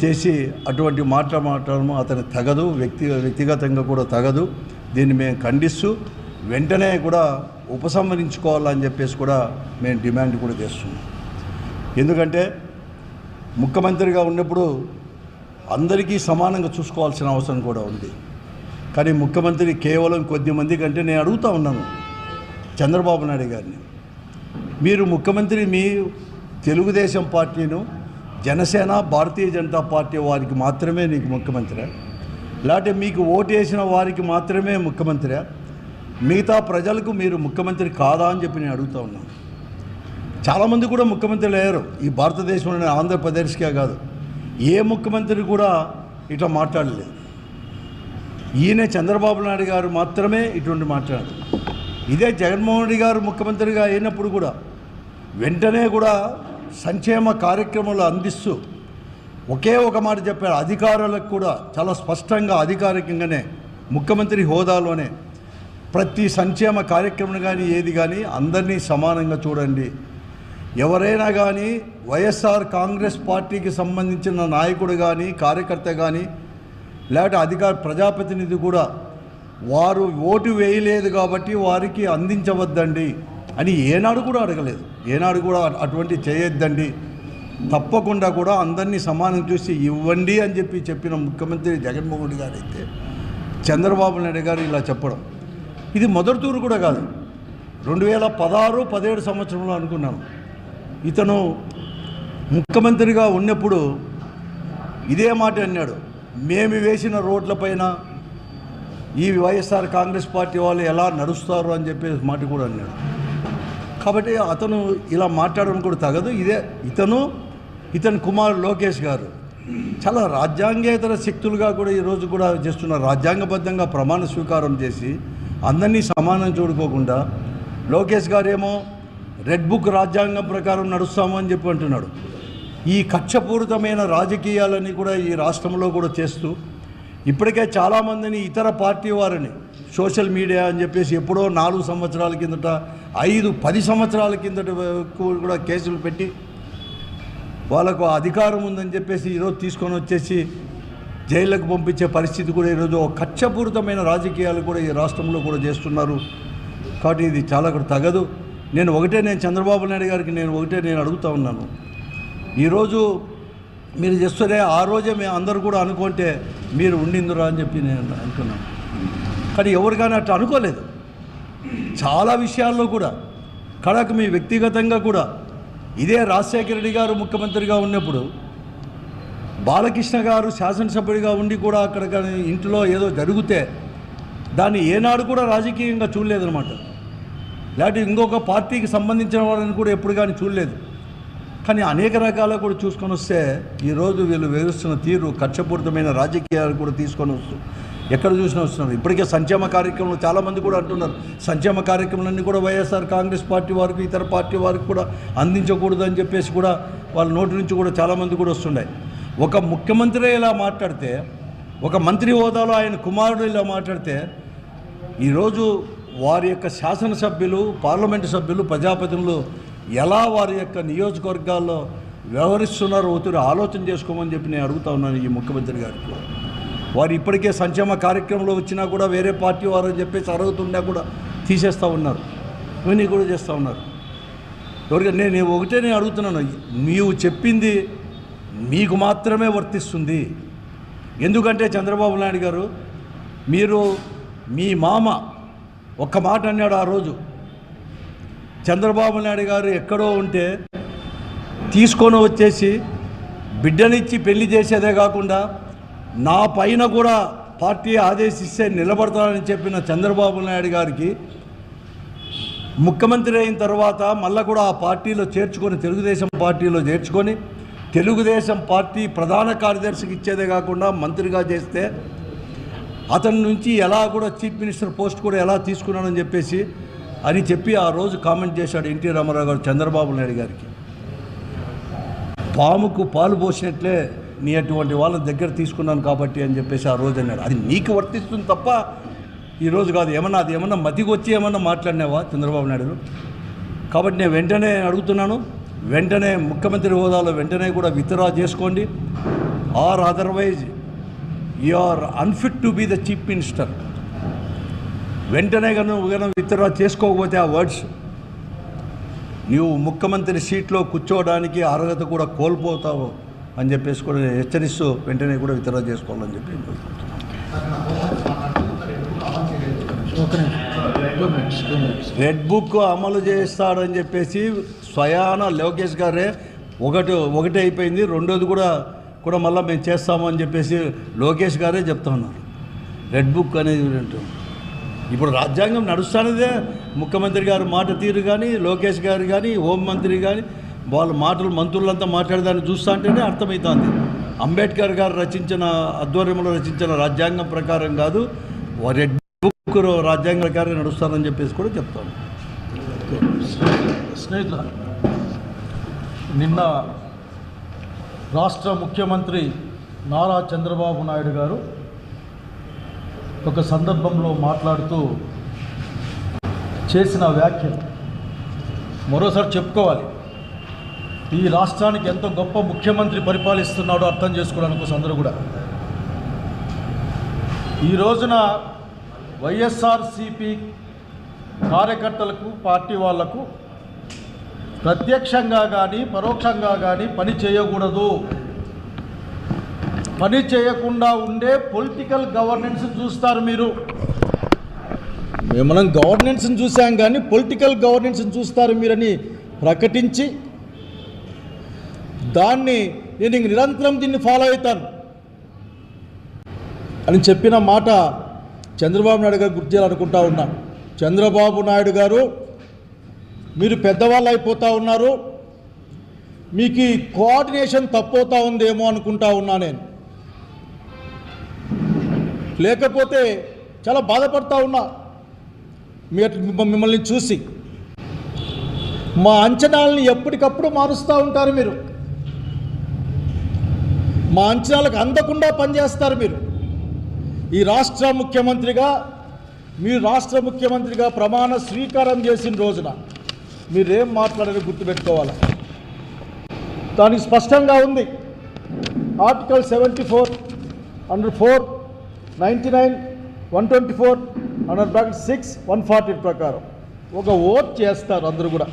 చేసి అటువంటి మాట్లాడడం అతను తగదు, వ్యక్తిగతంగా కూడా తగదు. దీన్ని మేము ఖండిస్తూ వెంటనే కూడా ఉపసంహరించుకోవాలని చెప్పేసి కూడా మేము డిమాండ్ కూడా చేస్తున్నాం. ఎందుకంటే ముఖ్యమంత్రిగా ఉన్నప్పుడు అందరికీ సమానంగా చూసుకోవాల్సిన అవసరం కూడా ఉంది. కానీ ముఖ్యమంత్రి కేవలం కొద్ది మంది కంటే నేను అడుగుతూ ఉన్నాను చంద్రబాబు నాయుడు గారిని, మీరు ముఖ్యమంత్రి మీ తెలుగుదేశం పార్టీను, జనసేన, భారతీయ జనతా పార్టీ వారికి మాత్రమే నీకు ముఖ్యమంత్రి, లేకపోతే మీకు ఓటు వేసిన వారికి మాత్రమే ముఖ్యమంత్రి, మిగతా ప్రజలకు మీరు ముఖ్యమంత్రి కాదా అని చెప్పి నేను అడుగుతూ ఉన్నాను. చాలామంది కూడా ముఖ్యమంత్రులు అయ్యారు ఈ భారతదేశంలోని, ఆంధ్రప్రదేశ్కే కాదు, ఏ ముఖ్యమంత్రి కూడా ఇట్లా మాట్లాడలేదు. ఈయన చంద్రబాబు నాయుడు గారు మాత్రమే ఇటువంటి మాట్లాడారు. ఇదే జగన్మోహన్ రెడ్డి గారు ముఖ్యమంత్రిగా అయినప్పుడు కూడా వెంటనే కూడా సంక్షేమ కార్యక్రమాలు అందిస్తూ ఒకే ఒక మాట చెప్పారు, అధికారులకు కూడా చాలా స్పష్టంగా అధికారికంగానే ముఖ్యమంత్రి హోదాలోనే ప్రతి సంక్షేమ కార్యక్రమం కానీ ఏది కానీ అందరినీ సమానంగా చూడండి. ఎవరైనా కానీ వైఎస్ఆర్ కాంగ్రెస్ పార్టీకి సంబంధించిన నాయకుడు కానీ కార్యకర్త కానీ లేకపోతే ప్రజాప్రతినిధి కూడా వారు ఓటు వేయలేదు కాబట్టి వారికి అందించవద్దండి అని ఏనాడు కూడా అడగలేదు. ఏనాడు కూడా అటువంటి చేయొద్దండి, తప్పకుండా కూడా అందరినీ సమానం చూసి ఇవ్వండి అని చెప్పిన ముఖ్యమంత్రి జగన్మోహన్ రెడ్డి గారు అయితే చంద్రబాబు నాయుడు గారు ఇలా చెప్పడం ఇది మొదటి తూరు కూడా కాదు. 2016-17 సంవత్సరంలో అనుకున్నాను ఇతను ముఖ్యమంత్రిగా ఉన్నప్పుడు ఇదే మాట అన్నాడు, మేము వేసిన రోడ్లపైన ఈ వైఎస్ఆర్ కాంగ్రెస్ పార్టీ వాళ్ళు ఎలా నడుస్తారు అని చెప్పేసి మాట కూడా అన్నాడు. కాబట్టి అతను ఇలా మాట్లాడడం కూడా తగదు. ఇతని కుమారుడు లోకేష్ గారు చాలా రాజ్యాంగేతర శక్తులుగా కూడా ఈరోజు కూడా చేస్తున్నారు. రాజ్యాంగబద్ధంగా ప్రమాణ స్వీకారం చేసి అందరినీ సమానం చూడుకోకుండా లోకేష్ గారేమో రెడ్ బుక్ రాజ్యాంగం ప్రకారం నడుస్తాము అని చెప్పి అంటున్నాడు. ఈ కక్షపూరితమైన రాజకీయాలని కూడా ఈ రాష్ట్రంలో కూడా చేస్తూ ఇప్పటికే చాలామందిని ఇతర పార్టీ వారిని సోషల్ మీడియా అని చెప్పేసి ఎప్పుడో 4 సంవత్సరాల కిందట 5-10 సంవత్సరాల కిందట కూడా కేసులు పెట్టి వాళ్ళకు అధికారం ఉందని చెప్పేసి ఈరోజు తీసుకొని వచ్చేసి జైళ్ళకు పంపించే పరిస్థితి కూడా ఈరోజు కక్షపూరితమైన రాజకీయాలు కూడా ఈ రాష్ట్రంలో కూడా చేస్తున్నారు. కాబట్టి ఇది చాలా కూడా తగదు. నేను చంద్రబాబు నాయుడు గారికి నేను అడుగుతూ ఉన్నాను, ఈరోజు మీరు చేస్తే ఆ రోజే మేము అందరూ కూడా అనుకుంటే మీరు ఉండిందురా అని చెప్పి నేను అనుకున్నాను. కానీ ఎవరు కానీ అట్లా అనుకోలేదు. చాలా విషయాల్లో కూడా కడకు మీ వ్యక్తిగతంగా కూడా ఇదే రాజశేఖర రెడ్డి గారు ముఖ్యమంత్రిగా ఉన్నప్పుడు బాలకృష్ణ గారు శాసనసభ్యుడిగా ఉండి కూడా అక్కడ ఇంట్లో ఏదో జరిగితే దాన్ని ఏనాడు కూడా రాజకీయంగా చూడలేదన్నమాట. లేకపోతే ఇంకొక పార్టీకి సంబంధించిన వాళ్ళని కూడా ఎప్పుడు కానీ చూడలేదు. కానీ అనేక రకాల కూడా చూసుకొని వస్తే ఈరోజు వీళ్ళు వేస్తున్న తీరు కక్షపూరితమైన రాజకీయాలు కూడా తీసుకొని ఎక్కడ చూసినా వస్తున్నారు. ఇప్పటికే సంక్షేమ కార్యక్రమాలు చాలామంది కూడా అంటున్నారు, సంక్షేమ కార్యక్రమాలన్నీ కూడా వైఎస్ఆర్ కాంగ్రెస్ పార్టీ వారికి ఇతర పార్టీ వారికి కూడా అందించకూడదు అని చెప్పేసి కూడా వాళ్ళ నోటి నుంచి కూడా చాలామంది కూడా వస్తున్నాయి. ఒక ముఖ్యమంత్రి ఇలా మాట్లాడితే, ఒక మంత్రి హోదాలో ఆయన కుమారుడు ఇలా మాట్లాడితే ఈరోజు వారి యొక్క శాసనసభ్యులు, పార్లమెంటు సభ్యులు, ప్రజాప్రతినిధులు ఎలా వారి యొక్క నియోజకవర్గాల్లో వ్యవహరిస్తున్నారో ఒత్తిడి ఆలోచన చేసుకోమని చెప్పి నేను అడుగుతా ఉన్నాను ఈ ముఖ్యమంత్రి గారికి. వారు ఇప్పటికే సంక్షేమ కార్యక్రమంలో వచ్చినా కూడా వేరే పార్టీ వారు అని చెప్పేసి అడుగుతున్నా కూడా తీసేస్తూ ఉన్నారు, ఇవన్నీ కూడా చేస్తూ ఉన్నారు. నేను అడుగుతున్నాను, నీవు చెప్పింది మీకు మాత్రమే వర్తిస్తుంది. ఎందుకంటే చంద్రబాబు నాయుడు గారు, మీరు మీ మామ ఒక్క మాట అన్నాడు ఆ రోజు, చంద్రబాబు నాయుడు గారు ఎక్కడో ఉంటే తీసుకొని వచ్చేసి బిడ్డనిచ్చి పెళ్లి చేసేదే కాకుండా నా పైన కూడా పార్టీ ఆదేశిస్తే నిలబడతానని చెప్పిన చంద్రబాబు నాయుడు గారికి ముఖ్యమంత్రి అయిన తర్వాత మళ్ళీ కూడా ఆ పార్టీలో చేర్చుకొని, తెలుగుదేశం పార్టీలో చేర్చుకొని, తెలుగుదేశం పార్టీ ప్రధాన కార్యదర్శికి ఇచ్చేదే కాకుండా మంత్రిగా చేస్తే అతని నుంచి ఎలా కూడా చీఫ్ మినిస్టర్ పోస్ట్ కూడా ఎలా తీసుకున్నానని చెప్పి ఆ రోజు కామెంట్ చేశాడు ఎన్టీ రామారావు గారు చంద్రబాబు నాయుడు గారికి. పాముకు పాలు పోసినట్లే నీ అటువంటి వాళ్ళ దగ్గర తీసుకున్నాను కాబట్టి అని చెప్పేసి ఆ రోజు అన్నాడు. అది నీకు వర్తిస్తుంది తప్ప ఈరోజు కాదు. అది ఏమన్నా మతికి వచ్చి ఏమన్నా మాట్లాడినావా చంద్రబాబు నాయుడు? కాబట్టి నేను వెంటనే అడుగుతున్నాను, వెంటనే ముఖ్యమంత్రి హోదాలో వెంటనే కూడా విత్డ్రా చేసుకోండి. Or otherwise you are unfit to be the chief minister. వెంటనే కనుక విత్డ్రా చేసుకోకపోతే ఆ వర్డ్స్ నీవు ముఖ్యమంత్రి సీట్లో కూర్చోవడానికి అర్హత కూడా కోల్పోతావు అని చెప్పేసి కూడా హెచ్చరిస్తూ వెంటనే కూడా విత్డ్రా చేసుకోవాలని చెప్పి రెడ్ బుక్ అమలు చేస్తాడని చెప్పేసి స్వయాన లోకేష్ గారే ఒకటి అయిపోయింది, రెండోది కూడా మళ్ళీ మేము చేస్తాము అని చెప్పేసి లోకేష్ గారే చెప్తా ఉన్నారు. రెడ్ బుక్ అనేది ఇప్పుడు రాజ్యాంగం నడుస్తున్నదే ముఖ్యమంత్రి గారు మాట తీరు కానీ, లోకేష్ గారు కానీ, హోంమంత్రి కానీ వాళ్ళ మాటలు మంత్రులంతా మాట్లాడేదాన్ని చూస్తూ ఉంటేనే అర్థమవుతుంది. అంబేద్కర్ గారు ఆధ్వర్యంలో రచించిన రాజ్యాంగం ప్రకారం కాదు, రెడ్ బుక్ రాజ్యాంగం ప్రకారం నడుస్తారని చెప్పేసి కూడా చెప్తాను. స్నేహితుల, నిన్న రాష్ట్ర ముఖ్యమంత్రి నారా చంద్రబాబు నాయుడు గారు ఒక సందర్భంలో మాట్లాడుతూ చేసిన వ్యాఖ్యలు మరోసారి చెప్పుకోవాలి. ఈ రాష్ట్రానికి ఎంతో గొప్ప ముఖ్యమంత్రి పరిపాలిస్తున్నాడో అర్థం చేసుకోవడానికి కోసం అందరూ కూడా ఈ రోజున వైఎస్ఆర్సీపీ కార్యకర్తలకు, పార్టీ వాళ్లకు ప్రత్యక్షంగా కానీ పరోక్షంగా కానీ పని చేయకూడదు, పని చేయకుండా ఉండే పొలిటికల్ గవర్నెన్స్ చూస్తారు. మనం గవర్నెన్స్ని చూసాం కానీ పొలిటికల్ గవర్నెన్స్ని చూస్తారు మీరని ప్రకటించి దాన్ని నేను నిరంతరం దీన్ని ఫాలో అవుతాను అని చెప్పిన మాట చంద్రబాబు నాయుడు గారు గుర్తు చేయాలనుకుంటా ఉన్నా. చంద్రబాబు నాయుడు గారు, మీరు పెద్దవాళ్ళు అయిపోతూ ఉన్నారు, మీకు ఈ కోఆర్డినేషన్ తప్పవుతూ ఉందేమో అనుకుంటా ఉన్నా నేను. లేకపోతే చాలా బాధపడతా ఉన్నా మిమ్మల్ని చూసి. మా అంచనాలని ఎప్పటికప్పుడు మారుస్తూ ఉంటారు మీరు, మా అంచనాలకు అందకుండా పనిచేస్తారు మీరు. ఈ రాష్ట్ర ముఖ్యమంత్రిగా, మీరు రాష్ట్ర ముఖ్యమంత్రిగా ప్రమాణ స్వీకారం చేసిన రోజున మీరేం మాట్లాడారో గుర్తుపెట్టుకోవాలి. దానికి స్పష్టంగా ఉంది. ఆర్టికల్ 74 అండర్ 4, 99, 124 అండర్ బ్రాకెట్ 6, 140 ప్రకారం ఒక ఓట్ చేస్తారు అందరూ కూడా.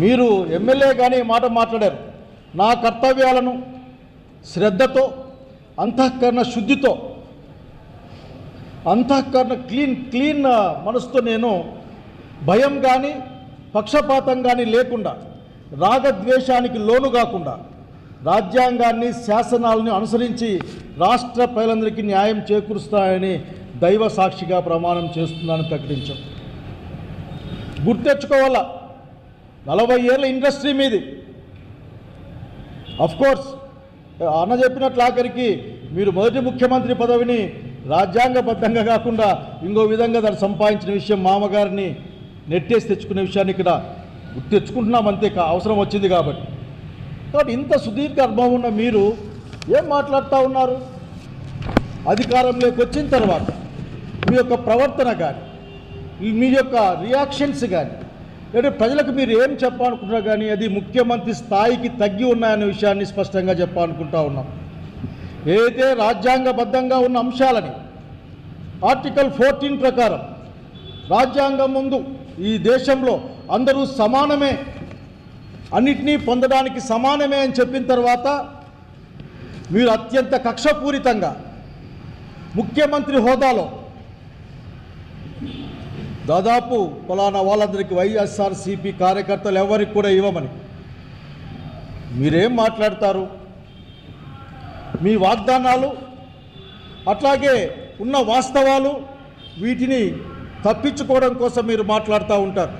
మీరు ఎమ్మెల్యే కానీ మాట మాట్లాడారు. నా కర్తవ్యాలను శ్రద్ధతో, అంతఃకరణ శుద్ధితో, అంతఃకరణ క్లీన్ మనసుతో నేను భయం కానీ పక్షపాతం కానీ లేకుండా, రాగద్వేషానికి లోను కాకుండా రాజ్యాంగాన్ని, శాసనాలను అనుసరించి రాష్ట్ర ప్రజలందరికీ న్యాయం చేకూరుస్తాయని దైవ సాక్షిగా ప్రమాణం చేస్తున్నానని ప్రకటించాం. గుర్తెచ్చుకోవాలా, 40 ఏళ్ళ ఇండస్ట్రీ మీది. అఫ్కోర్స్ అన్న చెప్పినట్లు ఆఖరికి మీరు మొదటి ముఖ్యమంత్రి పదవిని రాజ్యాంగబద్ధంగా కాకుండా ఇంకో విధంగా దాన్ని సంపాదించిన విషయం, మామగారిని నెట్టేసి తెచ్చుకునే విషయాన్ని ఇక్కడ తెచ్చుకుంటున్నాం అంతే, అవసరం వచ్చింది కాబట్టి. ఇంత సుదీర్ఘ అనుభవం ఉన్న మీరు ఏం మాట్లాడుతూ ఉన్నారు? అధికారంలోకి వచ్చిన తర్వాత మీ యొక్క ప్రవర్తన కానీ, మీ యొక్క రియాక్షన్స్ కానీ, లేదా ప్రజలకు మీరు ఏం చెప్పాలనుకుంటున్నారు కానీ అది ముఖ్యమంత్రి స్థాయికి తగ్గి ఉన్నాయనే విషయాన్ని స్పష్టంగా చెప్పాలనుకుంటా ఉన్నాం. ఏదైతే రాజ్యాంగబద్ధంగా ఉన్న అంశాలని ఆర్టికల్ 14 ప్రకారం రాజ్యాంగం ముందు ఈ దేశంలో అందరూ సమానమే, అన్నిటినీ పొందడానికి సమానమే అని చెప్పిన తర్వాత మీరు అత్యంత కక్షపూరితంగా ముఖ్యమంత్రి హోదాలో దాదాపు ఫలానా వాళ్ళందరికీ వైఎస్ఆర్సీపీ కార్యకర్తలు ఎవరికి కూడా ఇవ్వమని మీరేం మాట్లాడతారు? మీ వాగ్దానాలు, అట్లాగే ఉన్న వాస్తవాలు, వీటిని తప్పించుకోవడం కోసం మీరు మాట్లాడుతూ ఉంటారు.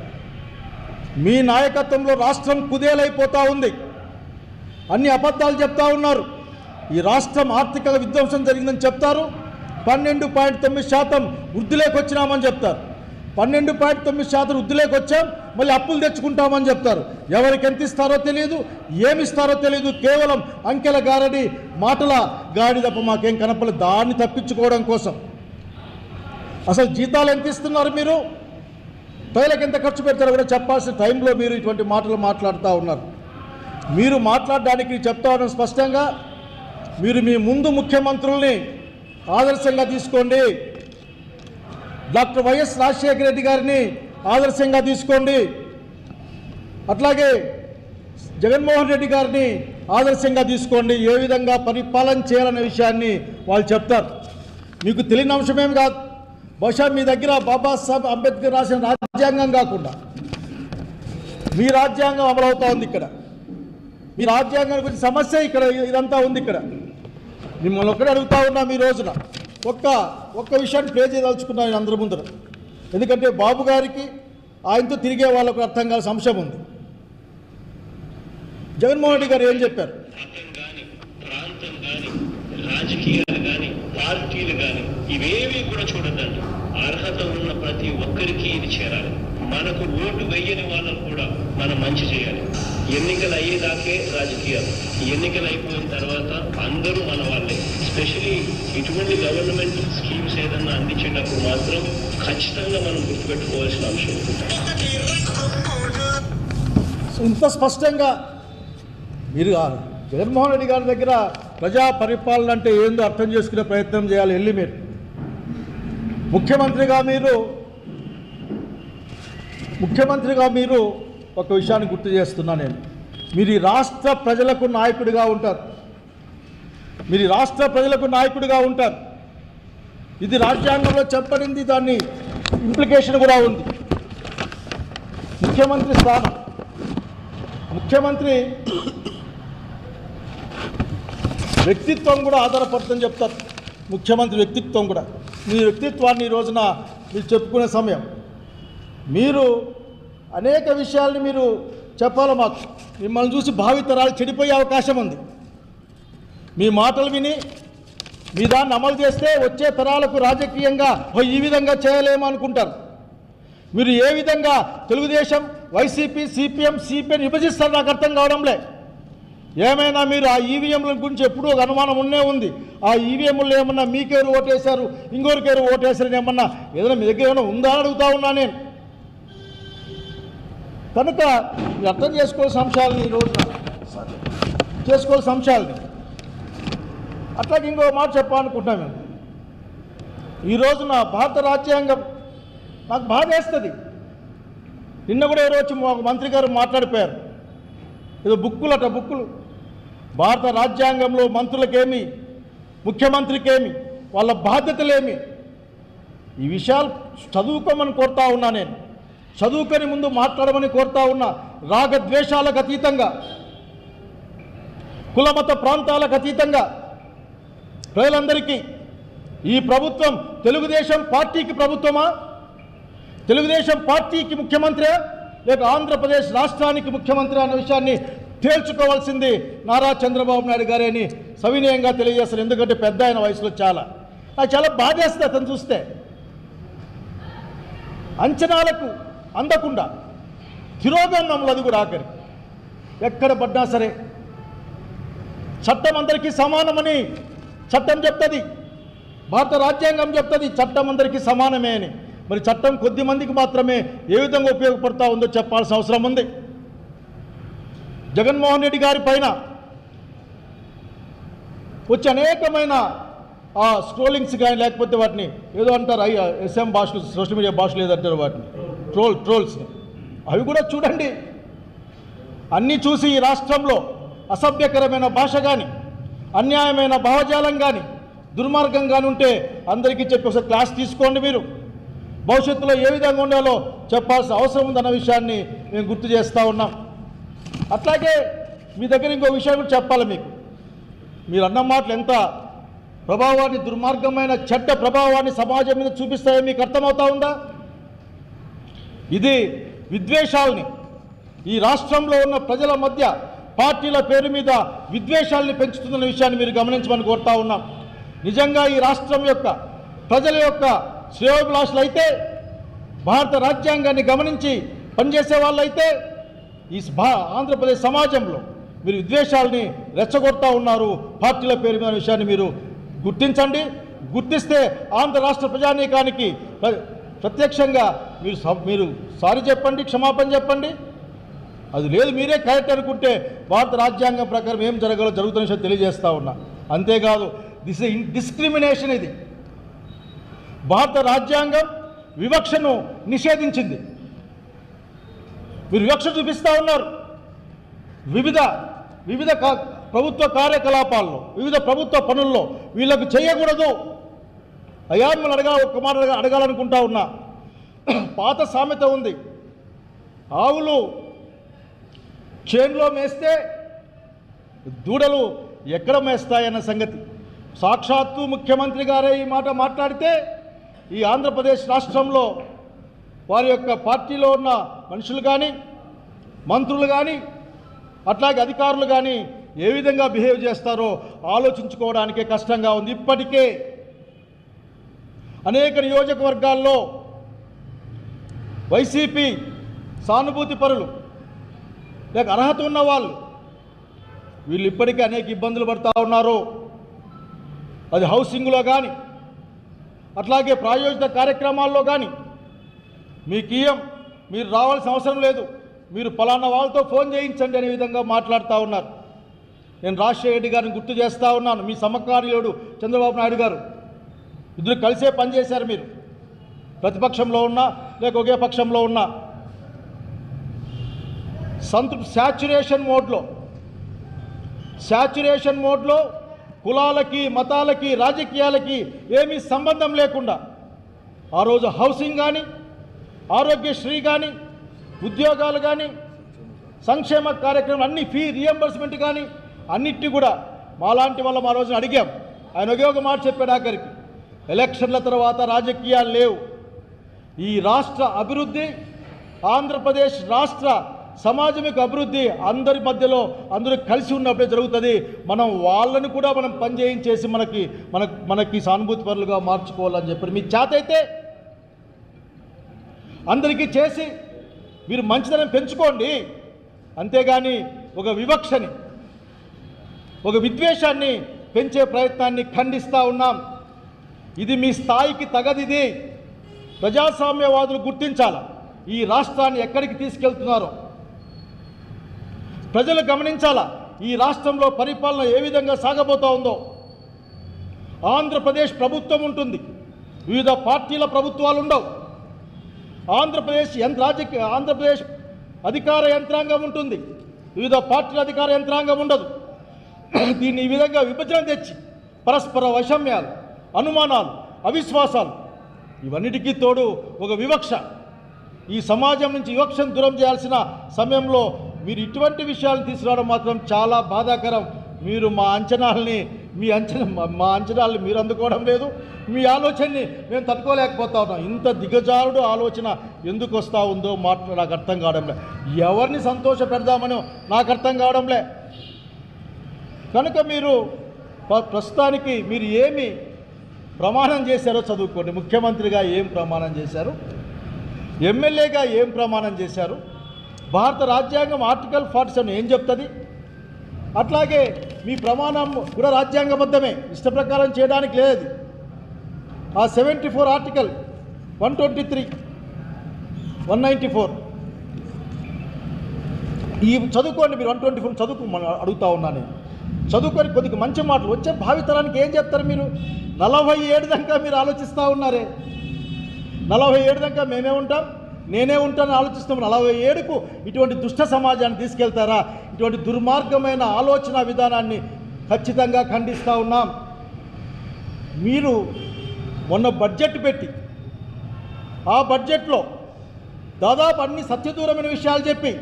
మీ నాయకత్వంలో రాష్ట్రం కుదేలైపోతూ ఉంది, అన్ని అబద్ధాలు చెప్తా ఉన్నారు. ఈ రాష్ట్రం ఆర్థిక విధ్వంసం జరిగిందని చెప్తారు, 12.9% వృద్ధిలోకి వచ్చినామని చెప్తారు. 12.9% వృద్ధిలోకి వచ్చాం, మళ్ళీ అప్పులు తెచ్చుకుంటామని చెప్తారు. ఎవరికి ఎంత ఇస్తారో తెలియదు, ఏమిస్తారో తెలియదు. కేవలం అంకెల గారడి, మాటల గాడి తప్ప మాకేం కనపడలేదు. దాన్ని తప్పించుకోవడం కోసం అసలు జీతాలు ఎంత ఇస్తున్నారు మీరు? ప్రజలకు ఎంత ఖర్చు పెడతారో కూడా చెప్పాల్సిన టైంలో మీరు ఇటువంటి మాటలు మాట్లాడుతూ ఉన్నారు. మీరు మాట్లాడడానికి చెప్తా ఉన్నాం స్పష్టంగా, మీరు మీ ముందు ముఖ్యమంత్రుల్ని ఆదర్శంగా తీసుకోండి. డాక్టర్ వైఎస్ రాజశేఖర రెడ్డి గారిని ఆదర్శంగా తీసుకోండి. అట్లాగే జగన్మోహన్ రెడ్డి గారిని ఆదర్శంగా తీసుకోండి. ఏ విధంగా పరిపాలన చేయాలనే విషయాన్ని వాళ్ళు చెప్తారు. మీకు తెలియని అంశమేమి కాదు. బహుశా మీ దగ్గర బాబాసాహెబ్ అంబేద్కర్ రాసిన రాజ్యాంగం కాకుండా మీ రాజ్యాంగం అమలవుతూ ఉంది. ఇక్కడ మీ రాజ్యాంగం గురించి సమస్య ఇక్కడ ఇదంతా ఉంది. ఇక్కడ మిమ్మల్ని ఒక్కడే అడుగుతా ఉన్నా, మీ రోజున ఒక్క విషయాన్ని ప్లే చేయదలుచుకున్నాను నేను అందరి ముందర. ఎందుకంటే బాబు గారికి ఆయనతో తిరిగే వాళ్ళకు అర్థం కాని అంశం ఉంది. జగన్మోహన్ రెడ్డి గారు ఏం చెప్పారు? ప్రాంతం కానీ రాజకీయాలు కానీ పార్టీలు కానీ ఇవేవి కూడా చూడదండి. అర్హత ఉన్న ప్రతి ఒక్కరికి ఇది చేరాలి. మనకు ఓటు వేయని వాళ్ళకు కూడా మనం మంచి చేయాలి. ఎన్నికలు అయ్యేదాకే రాజకీయాలు, ఎన్నికలు అయిపోయిన తర్వాత అందరూ మన వాళ్ళే. స్పెషలీ ఇటువంటి గవర్నమెంట్ స్కీమ్స్ ఏదన్నా అందించేటప్పుడు మాత్రం ఖచ్చితంగా మనం గుర్తుపెట్టుకోవాల్సిన అంశం. ఇంత స్పష్టంగా మీరు జగన్మోహన్ రెడ్డి గారి దగ్గర ప్రజా పరిపాలన అంటే ఏందో అర్థం చేసుకునే ప్రయత్నం చేయాలి. వెళ్ళి మీరు ముఖ్యమంత్రిగా మీరు ఒక విషయాన్ని గుర్తు చేస్తున్నా నేను. మీరు ఈ రాష్ట్ర ప్రజలకు నాయకుడిగా ఉంటారు. ఇది రాజ్యాంగంలో చెప్పబడింది. దాన్ని ఇంప్లికేషన్ కూడా ఉంది. ముఖ్యమంత్రి స్థానం, ముఖ్యమంత్రి వ్యక్తిత్వం కూడా ఆధారపడుతుందని చెప్తారు. ముఖ్యమంత్రి వ్యక్తిత్వం కూడా, మీ వ్యక్తిత్వాన్ని ఈ రోజున మీరు చెప్పుకునే సమయం. మీరు అనేక విషయాల్ని మీరు చెప్పాలి మాకు. మిమ్మల్ని చూసి భావితరాలు చెడిపోయే అవకాశం ఉంది. మీ మాటలు విని మీ దాన్ని అమలు చేస్తే వచ్చే తరాలకు రాజకీయంగా ఈ విధంగా చేయలేము అనుకుంటారు. మీరు ఏ విధంగా తెలుగుదేశం, వైసీపీ, సిపిఎం, సిపిఎం విభజిస్తారు నాకు అర్థం కావడంలే. ఏమైనా మీరు ఆ ఈవీఎంల గురించి ఎప్పుడూ ఒక అనుమానం ఉంది. ఆ ఈవీఎంలు ఏమన్నా మీకేరు ఓటేశారు, ఇంకోరికేరు ఓటేశారని ఏమన్నా ఏదైనా మీ దగ్గర ఏమైనా ఉందా అని అడుగుతా ఉన్నా నేను. కనుక మీరు అర్థం చేసుకోవాల్సిన అంశాలని ఈ రోజున అట్లాగే ఇంకో మాట చెప్పాలనుకుంటున్నాను నేను. ఈ రోజున భారత రాజ్యాంగం నాకు బాధేస్తుంది. నిన్న కూడా ఎవరో వచ్చి ఒక మంత్రి గారు మాట్లాడిపోయారు. ఏదో బుక్కులు భారత రాజ్యాంగంలో మంత్రులకేమి, ముఖ్యమంత్రికేమి, వాళ్ళ బాధ్యతలేమి, ఈ విషయాలు చదువుకోమని కోరుతా ఉన్నా నేను. చదువుకొని ముందు మాట్లాడమని కోరుతా ఉన్నా. రాగద్వేషాలకు అతీతంగా, కులమత ప్రాంతాలకు అతీతంగా ప్రజలందరికీ ఈ ప్రభుత్వం తెలుగుదేశం పార్టీకి ప్రభుత్వమా, తెలుగుదేశం పార్టీకి ముఖ్యమంత్రి, లేక ఆంధ్రప్రదేశ్ రాష్ట్రానికి ముఖ్యమంత్రి అన్న విషయాన్ని తేల్చుకోవాల్సింది నారా చంద్రబాబు నాయుడు గారే అని సవినయంగా తెలియజేస్తారు. ఎందుకంటే పెద్ద ఆయన వయసులో నాకు చాలా బాధేస్తుంది అతను చూస్తే. అంచనాలకు అందకుండా తిరోగమనంలో అది కూడా ఆఖరి ఎక్కడ పడ్డా సరే చట్టం అందరికీ సమానమని చట్టం చెప్తుంది. భారత రాజ్యాంగం చెప్తుంది చట్టం అందరికీ సమానమే అని. మరి చట్టం కొద్ది మందికి మాత్రమే ఏ విధంగా ఉపయోగపడతా ఉందో చెప్పాల్సిన అవసరం ఉంది. జగన్మోహన్ రెడ్డి గారి పైన వచ్చి అనేకమైన ఆ స్క్రోలింగ్స్ కానీ లేకపోతే వాటిని ఏదో అంటారు ఎస్ఎం భాషలు, సోషల్ మీడియా భాషలు ఏదంటారు వాటిని ట్రోల్స్ని, అవి కూడా చూడండి. అన్నీ చూసి ఈ రాష్ట్రంలో అసభ్యకరమైన భాష కానీ, అన్యాయమైన భావజాలం కానీ, దుర్మార్గం కానీ ఉంటే అందరికీ చెప్పి ఒకసారి క్లాస్ తీసుకోండి. మీరు భవిష్యత్తులో ఏ విధంగా ఉండాలో చెప్పాల్సిన అవసరం ఉందన్న విషయాన్ని మేము గుర్తు చేస్తూ ఉన్నాం. అట్లాగే మీ దగ్గర ఇంకో విషయం కూడా చెప్పాలి మీకు. మీరు అన్న మాటలు ఎంత ప్రభావాన్ని, దుర్మార్గమైన చెడ్డ ప్రభావాన్ని సమాజం మీద చూపిస్తాయో మీకు అర్థమవుతా ఉందా? ఇది విద్వేషాలని, ఈ రాష్ట్రంలో ఉన్న ప్రజల మధ్య పార్టీల పేరు మీద విద్వేషాలని పెంచుతున్న విషయాన్ని మీరు గమనించమని కోరుతా ఉన్నాం. నిజంగా ఈ రాష్ట్రం యొక్క ప్రజల యొక్క శ్రేయోభిలాషులు అయితే, భారత రాజ్యాంగాన్ని గమనించి పనిచేసే వాళ్ళైతే ఈ ఆంధ్రప్రదేశ్ సమాజంలో మీరు విద్వేషాలని రెచ్చగొడతా ఉన్నారు పార్టీల పేరు మీద విషయాన్ని మీరు గుర్తించండి. గుర్తిస్తే ఆంధ్ర రాష్ట్ర ప్రజానీకానికి ప్రత్యక్షంగా మీరు సారీ చెప్పండి, క్షమాపణ చెప్పండి. అది లేదు, మీరే కరెక్ట్ అనుకుంటే భారత రాజ్యాంగం ప్రకారం ఏం జరగాలో జరుగుతున్న విషయం తెలియజేస్తా ఉన్నా. అంతేకాదు, దిస్ డిస్క్రిమినేషన్. ఇది భారత రాజ్యాంగం వివక్షను నిషేధించింది. మీరు వివక్ష చూపిస్తూ ఉన్నారు. వివిధ ప్రభుత్వ కార్యకలాపాల్లో, వివిధ ప్రభుత్వ పనుల్లో వీళ్ళకు చేయకూడదు. అయ్యా మిమ్మల్ని ఒక్క మాట అడగాలనుకుంటా ఉన్నా. పాత సామెత ఉంది, ఆవులు చేనులో మేస్తే దూడలు ఎక్కడ మేస్తాయన్న సంగతి. సాక్షాత్తు ముఖ్యమంత్రి గారే ఈ మాట మాట్లాడితే ఈ ఆంధ్రప్రదేశ్ రాష్ట్రంలో వారి యొక్క పార్టీలో ఉన్న మనుషులు కానీ, మంత్రులు కానీ, అట్లాగే అధికారులు కానీ ఏ విధంగా బిహేవ్ చేస్తారో ఆలోచించుకోవడానికే కష్టంగా ఉంది. ఇప్పటికే అనేక నియోజకవర్గాల్లో వైసీపీ సానుభూతి పరులు లేక అర్హత ఉన్న వాళ్ళు వీళ్ళు ఇప్పటికే అనేక ఇబ్బందులు పడుతూ ఉన్నారు. అది హౌసింగ్లో కానీ, అట్లాగే ప్రాయోజిత కార్యక్రమాల్లో కానీ మీరు రావాల్సిన అవసరం లేదు, మీరు పలానా వాళ్ళతో ఫోన్ చేయించండి అనే విధంగా మాట్లాడుతూ ఉన్నారు. నేను రాజశేఖర రెడ్డి గారిని గుర్తు చేస్తూ ఉన్నాను. మీ సమకాలీనుడు చంద్రబాబు నాయుడు గారు ఇద్దరు కలిసే పనిచేశారు. మీరు ప్రతిపక్షంలో ఉన్నా లేక ఒకే పక్షంలో ఉన్నా శాచ్యురేషన్ మోడ్లో కులాలకి, మతాలకి, రాజకీయాలకి ఏమీ సంబంధం లేకుండా ఆ రోజు హౌసింగ్ కానీ, ఆరోగ్యశ్రీ కానీ, ఉద్యోగాలు కానీ, సంక్షేమ కార్యక్రమం అన్ని ఫీ రియంబర్స్మెంట్ కానీ అన్నిటి కూడా మాలాంటి వాళ్ళం ఆ రోజున అడిగాం. ఆయన ఒకే ఒక మాట చెప్పాడు ఆఖరికి, ఎలక్షన్ల తర్వాత రాజకీయాలు లేవు, ఈ రాష్ట్ర అభివృద్ధి, ఆంధ్రప్రదేశ్ రాష్ట్ర సమాజం యొక్క అభివృద్ధి అందరి మధ్యలో అందరూ కలిసి ఉన్నప్పుడే జరుగుతుంది. మనం వాళ్ళని కూడా మనం పనిచేయించేసి మనకి సానుభూతి పరులుగా మార్చుకోవాలని చెప్పారు. మీ చేత అయితే అందరికీ చేసి మీరు మంచితనం పెంచుకోండి, అంతేగాని ఒక వివక్షని, ఒక విద్వేషాన్ని పెంచే ప్రయత్నాన్ని ఖండిస్తూ ఉన్నాం. ఇది మీ స్థాయికి తగదిది. ప్రజాస్వామ్యవాదులు గుర్తించాలి ఈ రాష్ట్రాన్ని ఎక్కడికి తీసుకెళ్తున్నారో. ప్రజలు గమనించాలా ఈ రాష్ట్రంలో పరిపాలన ఏ విధంగా సాగబోతూ ఉందో. ఆంధ్రప్రదేశ్ ప్రభుత్వం ఉంటుంది, వివిధ పార్టీల ప్రభుత్వాలు ఉండవు. ఆంధ్రప్రదేశ్ అధికార యంత్రాంగం ఉంటుంది, వివిధ పార్టీల అధికార యంత్రాంగం ఉండదు. దీన్ని ఈ విధంగా విభజన తెచ్చి పరస్పర వైషమ్యాలు, అనుమానాలు, అవిశ్వాసాలు ఇవన్నిటికీ తోడు ఒక వివక్ష, ఈ సమాజం నుంచి వివక్షను దూరం చేయాల్సిన సమయంలో మీరు ఇటువంటి విషయాలను తీసుకురావడం మాత్రం చాలా బాధాకరం. మీరు మా అంచనాలని మీరు అందుకోవడం లేదు, మీ ఆలోచనని మేము తట్టుకోలేకపోతా ఉన్నాం. ఇంత దిగజారుడు ఆలోచన ఎందుకు వస్తూ ఉందో నాకు అర్థం కావడంలే. ఎవరిని సంతోష పెడదామనో నాకు అర్థం కావడంలే. కనుక మీరు ప్రస్తుతానికి మీరు ఏమి ప్రమాణం చేశారో చదువుకోండి. ముఖ్యమంత్రిగా ఏం ప్రమాణం చేశారు, ఎమ్మెల్యేగా ఏం ప్రమాణం చేశారు, భారత రాజ్యాంగం ఆర్టికల్ 47 ఏం చెప్తుంది, అట్లాగే మీ ప్రమాణం కూడా రాజ్యాంగబద్ధమే, ఇష్ట ప్రకారం చేయడానికి లేదు. ఆ 74 ఆర్టికల్ 123 194 ఈ చదువుకోండి. మీరు 124 చదువుకోమని అడుగుతా ఉన్నాను. చదువుకొని కొద్దిగా మంచి మాటలు వచ్చే భావితరానికి ఏం చెప్తారు మీరు? 47 దాకా మీరు ఆలోచిస్తూ ఉన్నారే. 47 దాకా మేమే ఉంటాం, నేనే ఉంటానని ఆలోచిస్తాం. 47కు ఇటువంటి దుష్ట సమాజాన్ని తీసుకెళ్తారా? ఇటువంటి దుర్మార్గమైన ఆలోచన విధానాన్ని ఖచ్చితంగా ఖండిస్తూ ఉన్నాం. మీరు మొన్న బడ్జెట్ పెట్టి ఆ బడ్జెట్లో దాదాపు అన్ని సత్యదూరమైన విషయాలు చెప్పి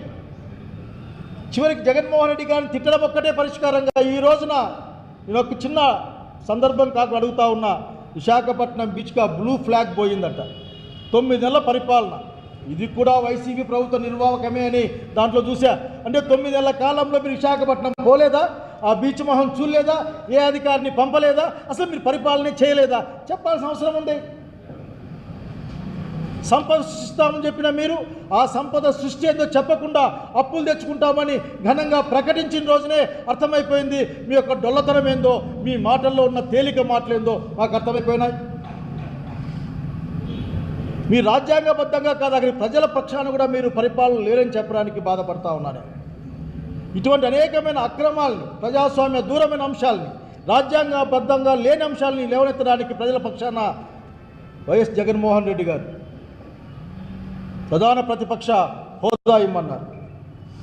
చివరికి జగన్మోహన్ రెడ్డి గారిని తిట్టడం ఒక్కటే పరిష్కారంగా ఈ రోజున నేను ఒక చిన్న సందర్భం కాక అడుగుతా ఉన్నా. విశాఖపట్నం బీచ్గా బ్లూ ఫ్లాగ్ పోయిందట. 9 నెలల పరిపాలన, ఇది కూడా వైసీపీ ప్రభుత్వ నిర్వాహకమే అని దాంట్లో చూసా. అంటే 9 నెలల కాలంలో మీరు విశాఖపట్నం పోలేదా? ఆ బీచ్ మొహం చూడలేదా? ఏ అధికారిని పంపలేదా? అసలు మీరు పరిపాలన చేయలేదా? చెప్పాల్సిన అవసరం ఉంది. సంపద సృష్టిస్తామని చెప్పిన మీరు ఆ సంపద సృష్టి ఏందో చెప్పకుండా అప్పులు తెచ్చుకుంటామని ఘనంగా ప్రకటించిన రోజునే అర్థమైపోయింది మీ యొక్క డొల్లతనం ఏందో, మీ మాటల్లో ఉన్న తేలిక మాటలేందో మాకు అర్థమైపోయినాయి. మీరు రాజ్యాంగబద్ధంగా కాదు, అక్కడి ప్రజల పక్షాన కూడా మీరు పరిపాలన లేరని చెప్పడానికి బాధపడతా ఉన్నాను. ఇటువంటి అనేకమైన అక్రమాలని, ప్రజాస్వామ్య దూరమైన అంశాలని, రాజ్యాంగబద్ధంగా లేని అంశాలని లేవనెత్తడానికి ప్రజల పక్షాన వైఎస్ జగన్మోహన్ రెడ్డి గారు ప్రధాన ప్రతిపక్ష హోదా ఇమ్మన్నారు.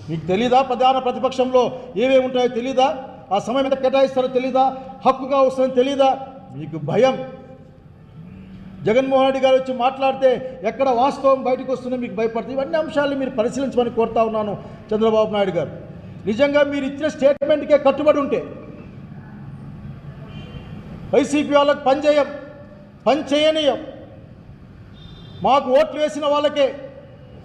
మీకు తెలీదా ప్రధాన ప్రతిపక్షంలో ఏమేమి ఉంటాయో తెలీదా? ఆ సమయం ఎంత కేటాయిస్తారో తెలీదా? హక్కుగా వస్తుందని తెలీదా? మీకు భయం. జగన్మోహన్ రెడ్డి గారు వచ్చి మాట్లాడితే ఎక్కడ వాస్తవం బయటకు వస్తుందో మీకు భయపడుతుంది. ఇవన్నీ అంశాలను మీరు పరిశీలించమని కోరుతా ఉన్నాను చంద్రబాబు నాయుడు గారు. నిజంగా మీరు ఇచ్చిన స్టేట్మెంట్కే కట్టుబడి ఉంటే వైసీపీ వాళ్ళకి పని చేయనీయం. మాకు ఓట్లు వేసిన వాళ్ళకే,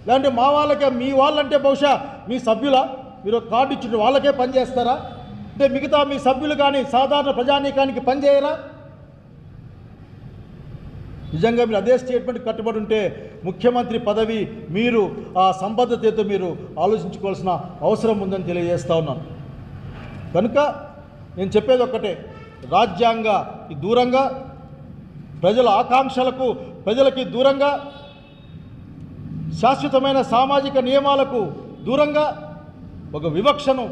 లేదంటే మా వాళ్ళకే, మీ వాళ్ళంటే బహుశా మీ సభ్యుల మీరు కార్డు ఇచ్చిన వాళ్ళకే పనిచేస్తారా? అంటే మిగతా మీ సభ్యులు కానీ సాధారణ ప్రజానీకానికి పనిచేయరా? నిజంగా మీరు అదే స్టేట్మెంట్ కట్టుబడి ఉంటే ముఖ్యమంత్రి పదవి మీరు ఆ సంబద్ధతతో మీరు ఆలోచించుకోవాల్సిన అవసరం ఉందని తెలియజేస్తా ఉన్నాను. కనుక నేను చెప్పేది ఒక్కటే, రాజ్యాంగానికి దూరంగా, ప్రజల ఆకాంక్షలకు ప్రజలకి దూరంగా, శాశ్వతమైన సామాజిక నియమాలకు దూరంగా ఒక వివక్షను,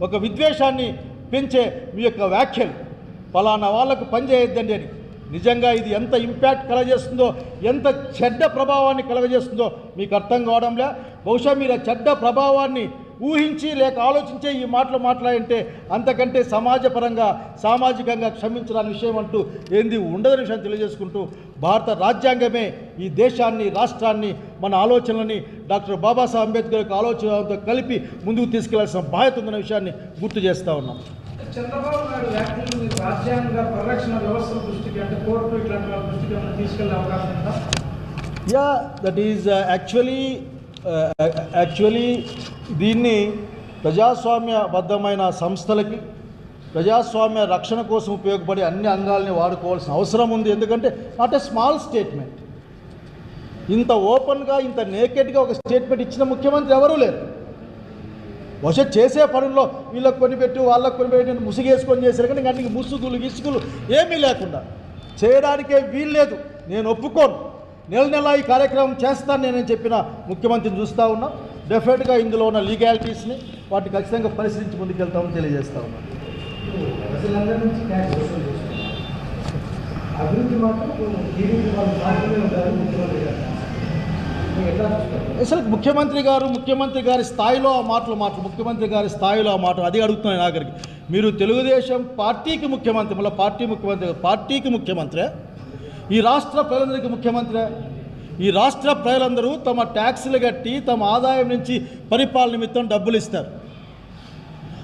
ఒక విద్వేషాన్ని పెంచే మీ యొక్క వ్యాఖ్యలు ఫలానా వాళ్లకు పనిచేయొద్దండి అని నిజంగా ఇది ఎంత ఇంపాక్ట్ కలగజేస్తుందో, ఎంత చెడ్డ ప్రభావాన్ని కలగజేస్తుందో మీకు అర్థం కావడంలే. బహుశా మీరు ఆ చెడ్డ ప్రభావాన్ని ఊహించి లేక ఆలోచించే ఈ మాటలు మాట్లాడంటే అంతకంటే సమాజపరంగా సామాజికంగా క్షమించడానికి విషయం అంటూ ఏంది ఉండదని విషయం తెలియజేసుకుంటూ, భారత రాజ్యాంగమే ఈ దేశాన్ని, రాష్ట్రాన్ని, మన ఆలోచనలని డాక్టర్ బాబాసాహెబ్ అంబేద్కర్ యొక్క ఆలోచనలతో కలిపి ముందుకు తీసుకెళ్లాల్సిన బాధ్యత ఉందన్న విషయాన్ని గుర్తు చేస్తూ ఉన్నాం. చంద్రబాబు నాయుడు వ్యాఖ్యలు రాజ్యాంగ పరిరక్షణ వ్యవస్థల దృష్టికి, అంటే కోర్టు ఇట్లాంటి వాళ్ళ దృష్టికి ఏమైనా తీసుకెళ్లే అవకాశం ఉందా? యా, దట్ ఈజ్ యాక్చువల్లీ దీన్ని ప్రజాస్వామ్యబద్ధమైన సంస్థలకి, ప్రజాస్వామ్య రక్షణ కోసం ఉపయోగపడే అన్ని అంగాల్ని వాడుకోవాల్సిన అవసరం ఉంది. ఎందుకంటే నాట్ ఎ స్మాల్ స్టేట్మెంట్. ఇంత ఓపెన్గా, ఇంత నేకెడ్గా ఒక స్టేట్మెంట్ ఇచ్చిన ముఖ్యమంత్రి ఎవరూ లేరు. బహుశా చేసే పనుల్లో వీళ్ళకి కొనిపెట్టి వాళ్ళకి కొనిపెట్టి ముసుగేసుకొని చేశారు, కానీ ఇంక ముసుగులు గిసుగులు ఏమీ లేకుండా చేయడానికే వీల్లేదు. నేను ఒప్పుకోను. నెల ఈ కార్యక్రమం చేస్తాను నేనని చెప్పిన ముఖ్యమంత్రిని చూస్తూ ఉన్నాం. డెఫినెట్గా ఇందులో ఉన్న లీగాలిటీస్ని వాటిని ఖచ్చితంగా పరిశీలించి ముందుకెళ్తామని తెలియజేస్తా ఉన్నాం. ప్రజలందరి నుంచి ట్యాక్స్ వసూలు చేస్తున్నారు. అభివృద్ధి మాత్రం టీడీపీ వాళ్ళు మాత్రమే ఉంటారు ముఖ్యమంత్రి గారు. ఎట్లా చూస్తారు? అసలు ముఖ్యమంత్రి గారి స్థాయిలో ఆ మాటలు ముఖ్యమంత్రి గారి స్థాయిలో ఆ మాటలు అది అడుగుతున్నాను ఆఖరికి. మీరు తెలుగుదేశం పార్టీకి ముఖ్యమంత్రి, మళ్ళీ పార్టీకి ముఖ్యమంత్రి, ఈ రాష్ట్ర ప్రజలందరికీ ముఖ్యమంత్రి. ఈ రాష్ట్ర ప్రజలందరూ తమ ట్యాక్సులు కట్టి తమ ఆదాయం నుంచి పరిపాలన నిమిత్తం డబ్బులు ఇస్తారు.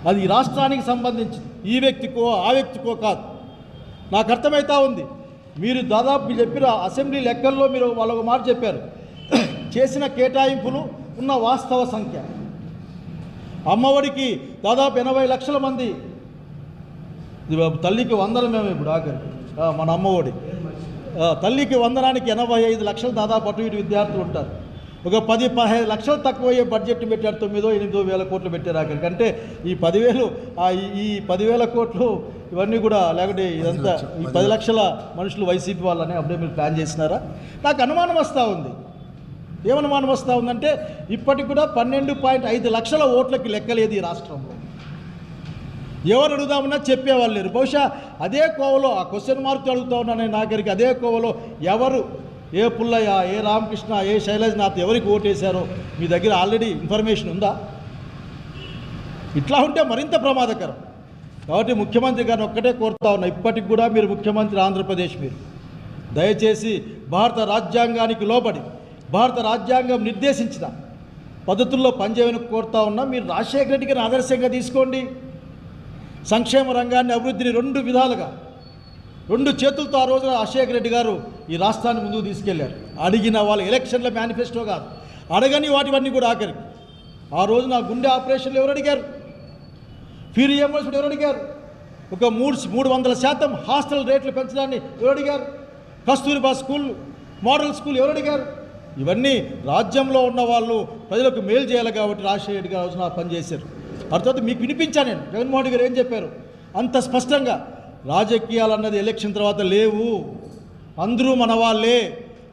అది ఈ రాష్ట్రానికి సంబంధించి ఈ వ్యక్తికో ఆ వ్యక్తికో కాదు. నాకు అర్థమవుతా ఉంది. మీరు దాదాపు చెప్పిన అసెంబ్లీ లెక్కల్లో మీరు వాళ్ళొక మాట చెప్పారు, చేసిన కేటాయింపులు ఉన్న వాస్తవ సంఖ్య. అమ్మఒడికి దాదాపు 80 లక్షల మంది, తల్లికి వందనం మేము ఇప్పుడు ఆఖరికి మన అమ్మఒడి తల్లికి వందనానికి 85 లక్షలు దాదాపు అటు ఇటు విద్యార్థులు ఉంటారు. ఒక 10-15 లక్షలు తక్కువ అయ్యే బడ్జెట్ పెట్టారు. 9-8 వేల కోట్లు పెట్టారు ఆఖరికి. అంటే ఈ 10,000 కోట్లు ఇవన్నీ కూడా లేకుంటే ఇదంతా ఈ 10 లక్షల మనుషులు వైసీపీ వాళ్ళని అప్పుడే మీరు ప్లాన్ చేసినారా? నాకు అనుమానం వస్తూ ఉంది. ఏమనుమానం వస్తూ ఉందంటే ఇప్పటికి కూడా 12.5 లక్షల ఓట్లకి లెక్కలేదు ఈ రాష్ట్రంలో. ఎవరు అడుగుదామన్నా చెప్పేవాళ్ళు లేరు. బహుశా అదే కోవలో ఆ క్వశ్చన్ మార్క్ అడుగుతూ ఉన్నాను నేను ఆఖరికి. అదే కోవలో ఎవరు, ఏ పుల్లయ్య, ఏ రామకృష్ణ, ఏ శైలజనాథ్ ఎవరికి ఓటేశారో మీ దగ్గర ఆల్రెడీ ఇన్ఫర్మేషన్ ఉందా? ఇట్లా ఉంటే మరింత ప్రమాదకరం. కాబట్టి ముఖ్యమంత్రి గారిని ఒక్కటే కోరుతా ఉన్నా, ఇప్పటికి కూడా మీరు ముఖ్యమంత్రి ఆంధ్రప్రదేశ్, మీరు దయచేసి భారత రాజ్యాంగానికి లోబడి భారత రాజ్యాంగం నిర్దేశించిన పద్ధతుల్లో పనిచేయమని కోరుతా ఉన్నా. మీరు రాజశేఖర రెడ్డి గారిని ఆదర్శంగా తీసుకోండి. సంక్షేమ రంగాన్ని, అభివృద్ధిని 2 విధాలుగా 2 చేతులతో ఆ రోజు రాజశేఖర రెడ్డి గారు ఈ రాష్ట్రాన్ని ముందుకు తీసుకెళ్లారు. అడిగిన వాళ్ళ ఎలక్షన్ల మేనిఫెస్టో కాదు, అడగని వాటివన్నీ కూడా ఆఖరికి. ఆ రోజు నా గుండె ఆపరేషన్లు ఎవరు అడిగారు? ఫీ రియంబర్స్మెంట్ ఎవరు అడిగారు? ఒక 300% హాస్టల్ రేట్లు పెంచడాన్ని ఎవరు అడిగారు? కస్తూరిబా స్కూల్, మోడల్ స్కూల్ ఎవరు అడిగారు? ఇవన్నీ రాజ్యంలో ఉన్న వాళ్ళు ప్రజలకు మేలు చేయాలి కాబట్టి రాజశేఖర రెడ్డి గారు రోజున పనిచేశారు. ఆ తర్వాత మీకు వినిపించాను నేను, జగన్మోహన్ రెడ్డి గారు ఏం చెప్పారు అంత స్పష్టంగా. రాజకీయాలు అన్నది ఎలక్షన్ తర్వాత లేవు, అందరూ మన వాళ్ళే,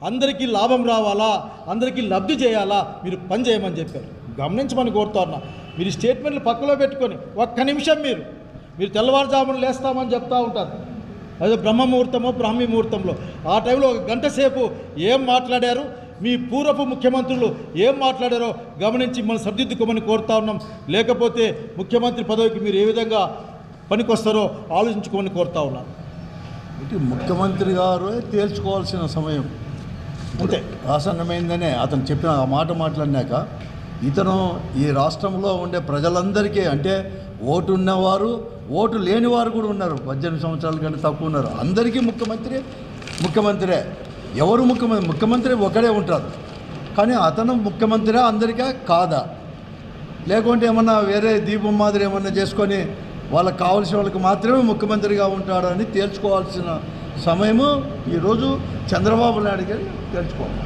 అందరికీ లాభం రావాలా, అందరికీ లబ్ధి చేయాలా, మీరు పని చేయమని చెప్పారు. గమనించమని కోరుతా ఉన్నా. మీరు స్టేట్మెంట్లు పక్కలో పెట్టుకొని ఒక్క నిమిషం మీరు తెల్లవారుజామున లేస్తామని చెప్తా ఉంటారు. అదే బ్రహ్మముహూర్తమో బ్రాహ్మీ ముహూర్తంలో ఆ టైంలో 1 గంట సేపు ఏం మాట్లాడారు, మీ పూర్వపు ముఖ్యమంత్రులు ఏం మాట్లాడారో గమనించి మనం సర్దిద్దుకోమని కోరుతా ఉన్నాం. లేకపోతే ముఖ్యమంత్రి పదవికి మీరు ఏ విధంగా పనికొస్తారో ఆలోచించుకోమని కోరుతా ఉన్నాను. ఇటు ముఖ్యమంత్రి గారు తేల్చుకోవాల్సిన సమయం అంతే ఆసన్నమైందనే అతను చెప్పిన ఆ మాట మాట్లాడినాక ఇతను ఈ రాష్ట్రంలో ఉండే ప్రజలందరికీ, అంటే ఓటు ఉన్నవారు ఓటు లేనివారు కూడా ఉన్నారు, 18 సంవత్సరాల కంటే తక్కువ ఉన్నారు, అందరికీ ముఖ్యమంత్రే. ఎవరు ముఖ్యమంత్రి ఒకడే ఉంటారు, కానీ అతను ముఖ్యమంత్రి అందరికీ కాదా, లేకుంటే ఏమన్నా వేరే దీపం మాదిరి ఏమన్నా చేసుకొని వాళ్ళకి కావాల్సిన వాళ్ళకి మాత్రమే ముఖ్యమంత్రిగా ఉంటాడని తేల్చుకోవాల్సిన సమయము ఈరోజు చంద్రబాబు నాయుడు గారు తేల్చుకోవాలి.